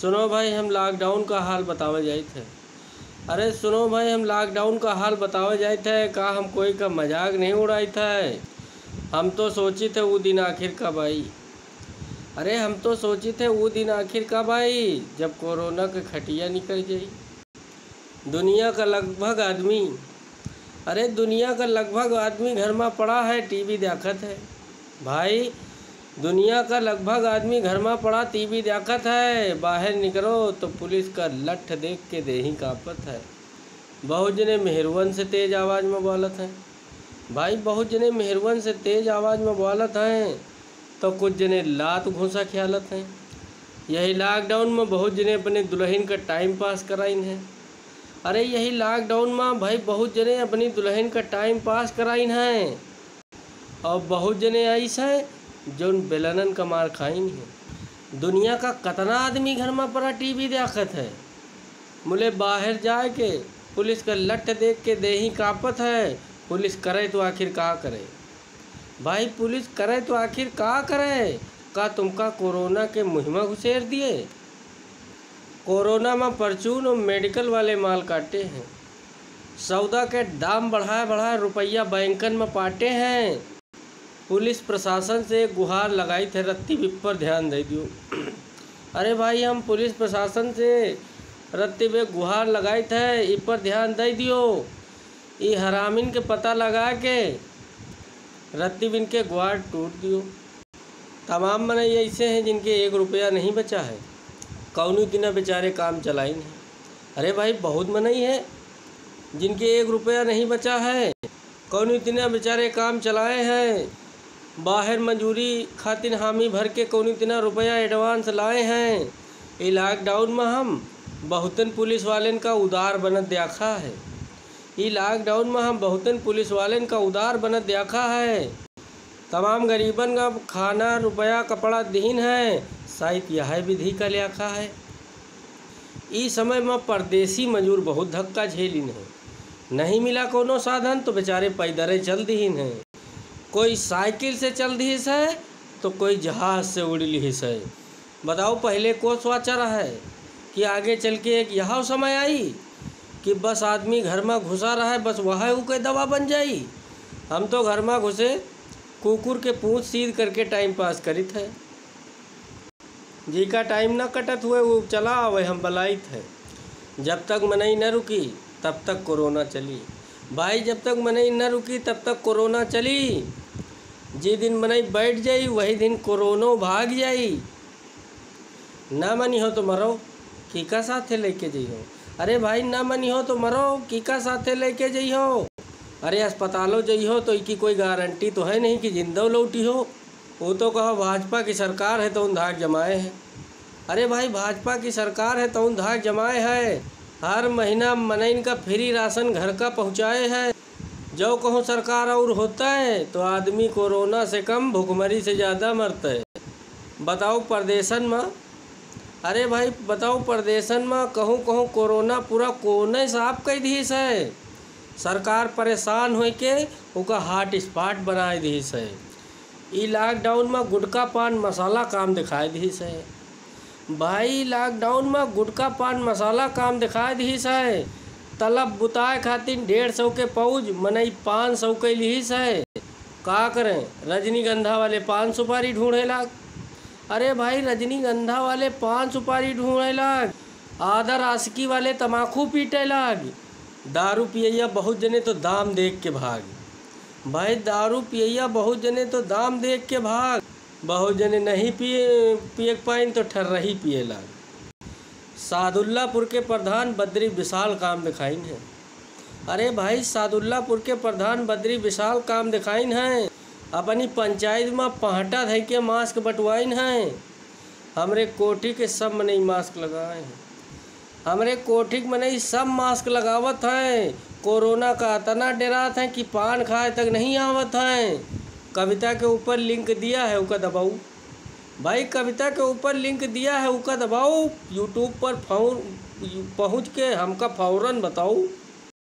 सुनो भाई हम लॉकडाउन का हाल बतावे जाए थे। अरे सुनो भाई हम लॉकडाउन का हाल बतावे जाए थे। का हम कोई का मजाक नहीं उड़ाई थे। हम तो सोची थे वो दिन आखिर कब आई। अरे हम तो सोची थे वो दिन आखिर कब आई जब कोरोना के खटिया निकल गई। दुनिया का लगभग आदमी दुनिया का लगभग आदमी घर में पड़ा है टीवी देखत है। भाई दुनिया का लगभग आदमी घर में पड़ा टीवी देखत है। बाहर निकलो तो पुलिस का लठ देख के देही कांपत है। बहुत जने मेहरवन से तेज आवाज़ में बोलत हैं। भाई बहुत जने मेहरवन से तेज आवाज़ में बोलत हैं तो कुछ जने लात घूसा ख्यालत हैं। यही लॉकडाउन में बहुत जने अपने दुल्हन का टाइम पास कराइन है। अरे यही लॉकडाउन में भाई बहुत जने अपनी दुल्हन का टाइम पास कराइन हैं और बहुत जने ऐसे हैं जो बेलनन का मार खाइन है। दुनिया का कितना आदमी घर में पड़ा टीवी देखत है। मुले बाहर जाए के पुलिस का लठ देख के देही कांपत है। पुलिस करे तो आखिर का करे। भाई पुलिस करे तो आखिर का करे। का तुमका कोरोना के मुहिमा घुसेर दिए। कोरोना में परचून और मेडिकल वाले माल काटे हैं। सौदा के दाम बढ़ाए रुपया बैंकन में पाटे हैं। पुलिस प्रशासन से गुहार लगाई थे रत्ती पर ध्यान दे दियो। अरे भाई हम पुलिस प्रशासन से रत्ती पे गुहार लगाई थे इस पर ध्यान दे दियो। ये हरामिन के पता लगा के रत्ती बिन के गुहार टूट दियो। तमाम मने ऐसे हैं जिनके 1 रुपया नहीं बचा है। कौनी दिन बेचारे काम चलाइन है। अरे भाई बहुत मनई है जिनके 1 रुपया नहीं बचा है। कौनी दिन बेचारे काम चलाए हैं। बाहर मजूरी खातिर हामी भर के कौनी दिन रुपया एडवांस लाए हैं। ये लॉकडाउन में हम बहुतन पुलिस वालन का उदार बनत देखा है। ये लॉकडाउन में हम बहुतन पुलिस वालन का उदार बनत देखा है। तमाम गरीबन का खाना रुपया कपड़ा दीन है। शायद यह विधि का लेखा है। इस समय में परदेसी मजूर बहुत धक्का झेलिन है। नहीं मिला कोनो साधन तो बेचारे पैदल चल दीन है। कोई साइकिल से चल दीस है तो कोई जहाज से उड़ लीस है। बताओ पहले को सोचा रहा है कि आगे चल के एक यह समय आई कि बस आदमी घर में घुसा रहा है बस वह कोई दवा बन जाई। हम तो घर में घुसे कुकुर के पूँछ सीध करके टाइम पास करित है। जी का टाइम ना कटत हुए वो चला वही हम बलाइत है। जब तक मनई न रुकी तब तक कोरोना चली। भाई जब तक मनई न रुकी तब तक कोरोना चली। जी दिन मनई बैठ जाई वही दिन कोरोना भाग जाई। ना मनी हो तो मरो की का साथे लेके जइहो। अरे भाई ना मनी हो तो मरो की का साथे लेके जइहो। अरे अस्पतालों जइहो तो इसकी कोई गारंटी तो है नहीं कि जिंदा लौटी हो। वो तो कहो भाजपा की सरकार है तो उन धाक जमाए हैं। अरे भाई भाजपा की सरकार है तो उन धाक जमाए है। हर महीना मनइन का फ्री राशन घर का पहुँचाए है। जो कहूँ सरकार और होता है तो आदमी कोरोना से कम भुखमरी से ज़्यादा मरता है। बताओ परदेशन में अरे भाई बताओ परदेशन में कहूँ कोरोना पूरा कोने साफ कर दीस है। सरकार परेशान हो के उका हॉट स्पॉट बनाए दीस है। ई लॉकडाउन में गुटखा पान मसाला काम दिखाई दीस है। भाई लॉकडाउन में गुटखा पान मसाला काम दिखाई दीस है। तलब बुताए खातिर 150 के पाउच मनई 500 के लीस है। का करें रजनीगंधा वाले 5 सुपारी ढूंढे लाग। अरे भाई रजनीगंधा वाले 5 सुपारी ढूंढे लाग। आदर आशिकी वाले तमाकू पीटे लाग। दारू पियैया बहुत जने तो दाम देख के भाग। भाई दारू पियैया बहुत जने तो दाम देख के भाग। बहुत जने नहीं पिए पाइन तो ठर्रही पिए लाग। सादुल्लापुर के प्रधान बद्री विशाल काम दिखाइन है। अरे भाई सादुल्लापुर के प्रधान बद्री विशाल काम दिखाइन है। अपनी पंचायत में पहाटा धै के मास्क बंटवाइन है। हमरे कोठी के सब मनई मास्क लगाए हैं। हमरे कोठी के मनई सब मास्क लगावत हैं। कोरोना का इतना डरात है कि पान खाए तक नहीं आवत हैं। कविता के ऊपर लिंक दिया है उसका दबाओ। भाई कविता के ऊपर लिंक दिया है उसका दबाओ। यूट्यूब पर पहुँच के हमका फौरन बताओ।